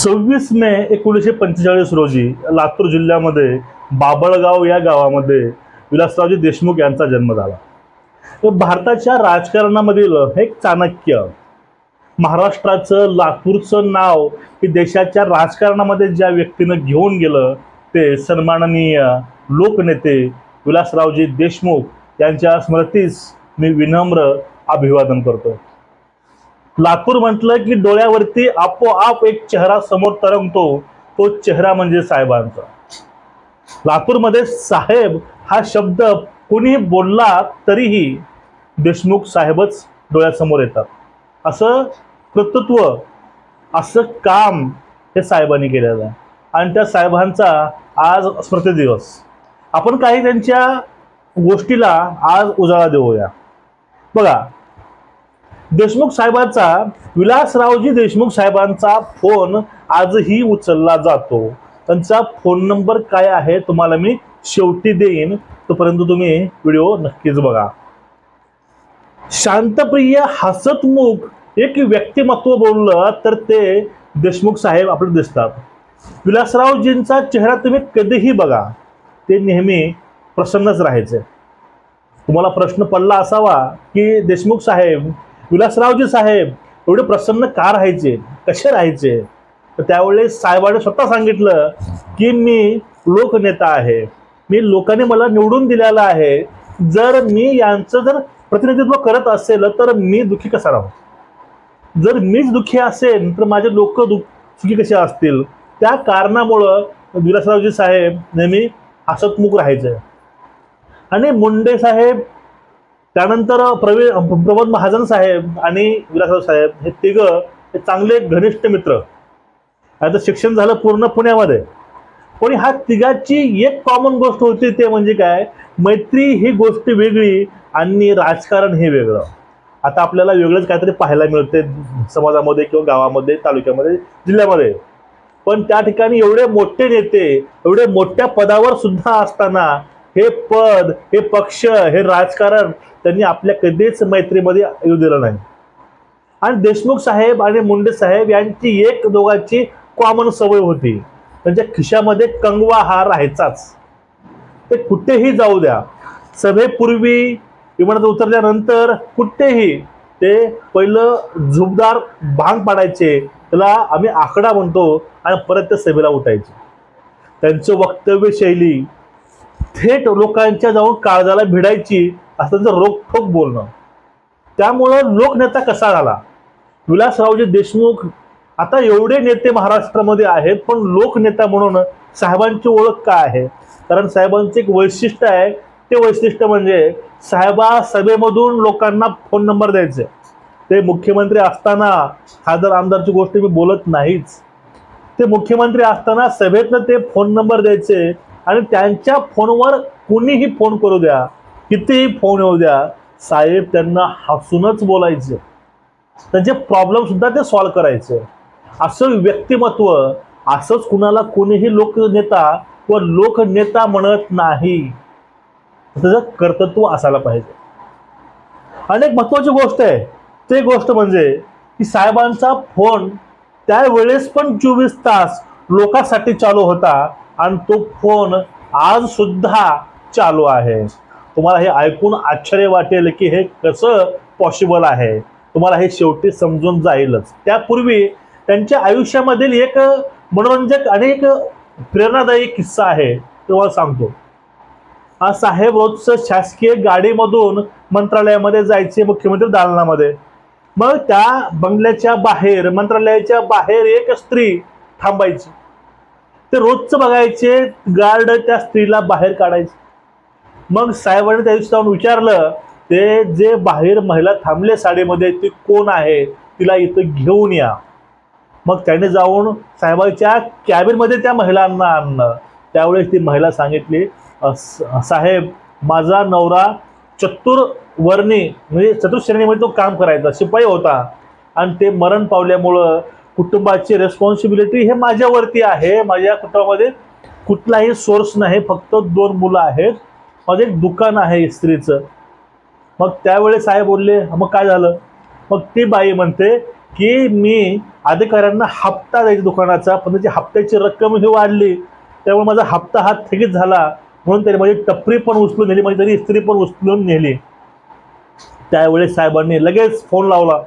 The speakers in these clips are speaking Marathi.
26 मे 1945 रोजी लातूर जिल्ह्यामध्ये बाबळगाव या गावामध्ये विलासरावजी देशमुख यांचा जन्म झाला. तर भारताच्या राजकारणामधील एक चाणक्य, महाराष्ट्राचं लातूरचं नाव की देशाच्या राजकारणामध्ये ज्या व्यक्तीनं घेऊन गेलं ते सन्माननीय लोकनेते विलासरावजी देशमुख यांच्या स्मृतीस मी विनम्र अभिवादन करतो. लातूर म्हटलं की डोळ्यावरती आपोआप एक चेहरा समोर तरंगतो, तो चेहरा म्हणजे साहेबांचा. लातूरमध्ये साहेब हा शब्द कोणी बोलला तरीही देशमुख साहेबच डोळ्यासमोर येतात. असं कर्तृत्व, असं काम हे साहेबांनी केलेलं आहे आणि त्या साहेबांचा आज स्मृती दिवस. आपण काही त्यांच्या गोष्टीला आज उजाळा देऊया. बघा, देशमुख साहेबांचा, विलासरावजी देशमुख साहेबांचा फोन आजही उचलला जातो. त्यांचा फोन नंबर काय आहे तुम्हाला मी शेवटी देईन, तोपर्यंत तुम्ही व्हिडिओ नक्कीच बघा. शांतप्रिय हसतमुख एक व्यक्तिमत्व बोललं तर ते देशमुख साहेब आपल्याला दिसतात. विलासरावजींचा चेहरा तुम्ही कधीही बघा, ते नेहमी प्रसन्नच राहायचे. तुम्हाला प्रश्न पडला असावा की देशमुख साहेब, विलासरावजी साहेब एवढे प्रसन्न का राहायचे, कसे राहायचे? तर त्यावेळी साहेबांनी स्वतः सांगितलं की मी लोकनेता आहे, मी लोकांनी मला निवडून दिलेला आहे. जर मी यांचं जर प्रतिनिधित्व करत असेल तर मी दुःखी कसा राहू? जर मीच दुःखी असेल तर माझे लोक सुखी कसे असतील? त्या कारणामुळं विलासरावजी साहेब नेहमी हसतमुख राहायचे. आणि मुंडे साहेब, त्यानंतर प्रमोद महाजन साहेब आणि विलासराव साहेब हे तिघं हे चांगले घनिष्ठ मित्र. आता शिक्षण झालं पूर्ण पुण्यामध्ये, पण ह्या तिघाची एक कॉमन गोष्ट होती, ते म्हणजे काय, मैत्री ही गोष्ट वेगळी आणि राजकारण हे वेगळं. आता आपल्याला वेगळंच काहीतरी पाहायला मिळते समाजामध्ये किंवा गावामध्ये, तालुक्यामध्ये, जिल्ह्यामध्ये. पण त्या ठिकाणी एवढे मोठे नेते, एवढे मोठ्या पदावर सुद्धा असताना हे पद, हे पक्ष, हे राजकारण त्यांनी आपल्या कधीच मैत्रीमध्ये येऊ दिलं नाही. आणि देशमुख साहेब आणि मुंडे साहेब यांची एक दोघांची कॉमन सवय होती, त्यांच्या खिशामध्ये कंगवा हा राहायचाच. ते कुठेही जाऊ द्या, सभेपूर्वी, विमानात उतरल्यानंतर कुठेही ते पहिलं झुबदार भांग पाडायचे, त्याला आम्ही आकडा म्हणतो, आणि परत त्या सभेला उठायचे. त्यांचं वक्तव्य शैली थेट लोकांच्या जाऊन काळजाला भिडायची, असं त्यांचं रोखठोक बोलणं. त्यामुळं लोकनेता कसा झाला विलासरावजी देशमुख. आता एवढे नेते महाराष्ट्रामध्ये आहेत, पण लोकनेता म्हणून साहेबांची ओळख काय आहे? कारण साहेबांचे एक वैशिष्ट्य आहे, ते वैशिष्ट्य म्हणजे साहेबा सभेमधून लोकांना फोन नंबर द्यायचे. ते मुख्यमंत्री असताना खासदार आमदारची गोष्ट मी बोलत नाहीच, ते मुख्यमंत्री असताना सभेतनं ते फोन नंबर द्यायचे आणि त्यांच्या फोनवर कोणीही फोन करू द्या, कितीही फोन येऊ द्या, साहेब त्यांना हसूनच बोलायचे. त्यांचे प्रॉब्लेम सुद्धा ते सॉल्व्ह करायचे. असं व्यक्तिमत्व, असंच कुणाला कोणीही लोकनेता किंवा लोकनेता म्हणत नाही. त्याचं कर्तृत्व असायला पाहिजे. आणि एक महत्वाची गोष्ट आहे, ते गोष्ट म्हणजे की साहेबांचा फोन त्यावेळेस पण 24 तास लोकांसाठी चालू होता आणि तो फोन आज सुद्धा चालू आहे. तुम्हाला हे ऐकून आश्चर्य वाटेल की हे कसं पॉसिबल आहे. तुम्हाला हे शेवटी समजून जाईलच. त्यापूर्वी त्यांच्या आयुष्यामधील एक मनोरंजक आणि एक प्रेरणादायी किस्सा आहे, तुम्हाला सांगतो. आज साहेब रोजचं शासकीय गाडीमधून मंत्रालयामध्ये जायचे, मुख्यमंत्री दालनामध्ये. मग त्या बंगल्याच्या बाहेर, मंत्रालयाच्या बाहेर एक स्त्री थांबायची. ते रोजचं बघायचे, गार्ड त्या स्त्रीला बाहेर काढायचे. मग साहेबांनी त्या दिवशी जाऊन विचारलं, ते जे बाहेर महिला थांबले साडीमध्ये ते कोण आहे, तिला इथं घेऊन या. मग त्याने जाऊन साहेबांच्या कॅबिनमध्ये त्या महिलांना आणलं. त्यावेळेस ती महिला सांगितली, साहेब माझा नवरा चतुर्वर्णी म्हणजे चतुश्रेणीमध्ये तो काम करायचा, शिपाई होता, आणि ते मरण पावल्यामुळं कुटुंबाची रेस्पॉन्सिबिलिटी हे माझ्यावरती आहे. माझ्या कुटुंबामध्ये कुठलाही सोर्स नाही, फक्त 2 मुलं आहेत, माझं एक दुकान आहे इस्त्रीचं. मग त्यावेळेस साहेब बोलले, मग काय झालं? मग ती बाई म्हणते की मी अधिकाऱ्यांना हप्ता द्यायचा दुकानाचा, पण त्याची हप्त्याची रक्कम ही वाढली, त्यामुळे माझा हप्ता हा थकीत झाला, म्हणून त्याने माझी टपरी पण उचलून नेली, माझी तरी इस्त्री पण उचलून नेली. त्यावेळेस साहेबांनी लगेच फोन लावला,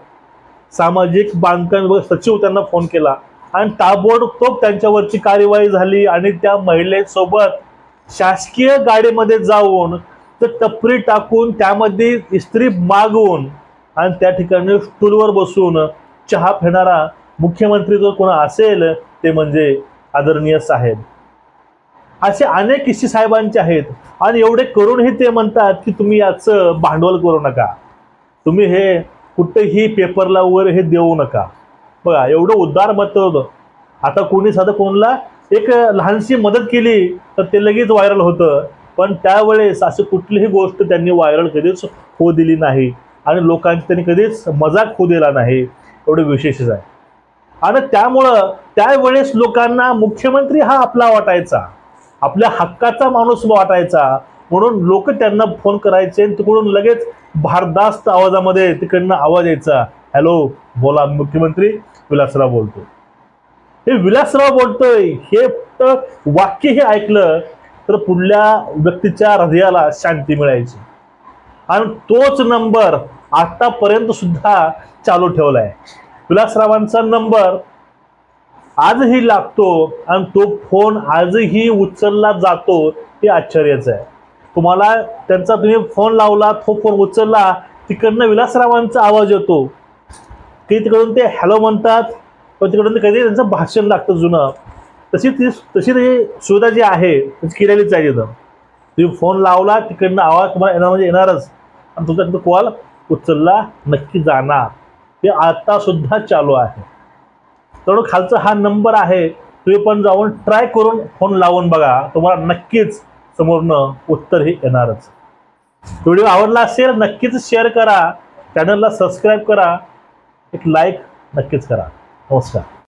सामाजिक बांधकाम विभाग सचिव त्यांना फोन केला आणि ताबडतोब त्यांच्यावरची कार्यवाही झाली आणि त्या महिलेसोबत शासकीय गाडीमध्ये जाऊन तर टपरी टाकून त्यामध्ये इस्त्री मागवून आणि त्या ठिकाणी स्टूलवर बसून चहा पिणारा मुख्यमंत्री जर कोण असेल ते म्हणजे आदरणीय साहेब. असे अनेक किस्से साहेबांचे आहेत आणि एवढे करूनही ते म्हणतात की तुम्ही याचं भांडवल करू नका, तुम्ही हे कुठेही पेपरला वगैरे हे देऊ नका. बघा एवढं उदार मत होतं. आता कोणी साधं कोणाला एक लहानशी मदत केली तर ते लगेच व्हायरल होतं, पण त्यावेळेस असं कुठलीही गोष्ट त्यांनी व्हायरल कधीच होऊ दिली नाही आणि लोकांची त्यांनी कधीच मजाक होऊ दिला नाही. एवढं विशेषच आहे. आणि त्यामुळं त्यावेळेस लोकांना मुख्यमंत्री हा आपला वाटायचा, आपल्या हक्काचा माणूस वाटायचा, म्हणून लोक त्यांना फोन करायचे आणि तिकडून लगेच भारदास्त आवाजामध्ये तिकडनं आवाज यायचा, हॅलो बोला मुख्यमंत्री विलासराव बोलतो. हे विलासराव बोलतोय हे फक्त वाक्य हे ऐकलं तर पुढल्या व्यक्तीच्या हृदयाला शांती मिळायची. आणि तोच नंबर आतापर्यंत सुद्धा चालू ठेवलाय. विलासरावांचा नंबर आजही लागतो आणि तो फोन आजही उचलला जातो, हे आश्चर्याचं आहे. तुम्हाला त्यांचा तुम्ही फोन लावला, तो फोन उचलला, तिकडनं विलासरावांचा आवाज येतो, की तिकडून ते हॅलो म्हणतात, पण तिकडून ते कधी त्यांचं भाषण लागतं जुनं. तशी ती सुविधा जी आहे ती केलेलीच आहे. तिथं तुम्ही फोन लावला तिकडनं आवाज तुम्हाला येणार म्हणजे येणारच आणि तुमचा कॉल उचलला नक्की जाणार. ते आता सुद्धा चालू आहे. तर खालचा हा नंबर आहे, तुम्ही पण जाऊन ट्राय करून फोन लावून बघा, तुम्हाला नक्कीच समोरनं उत्तर हे येणारच. व्हिडिओ आवडला असेल नक्कीच शेअर करा, चॅनलला सबस्क्राईब करा, एक लाईक नक्कीच करा. नमस्कार.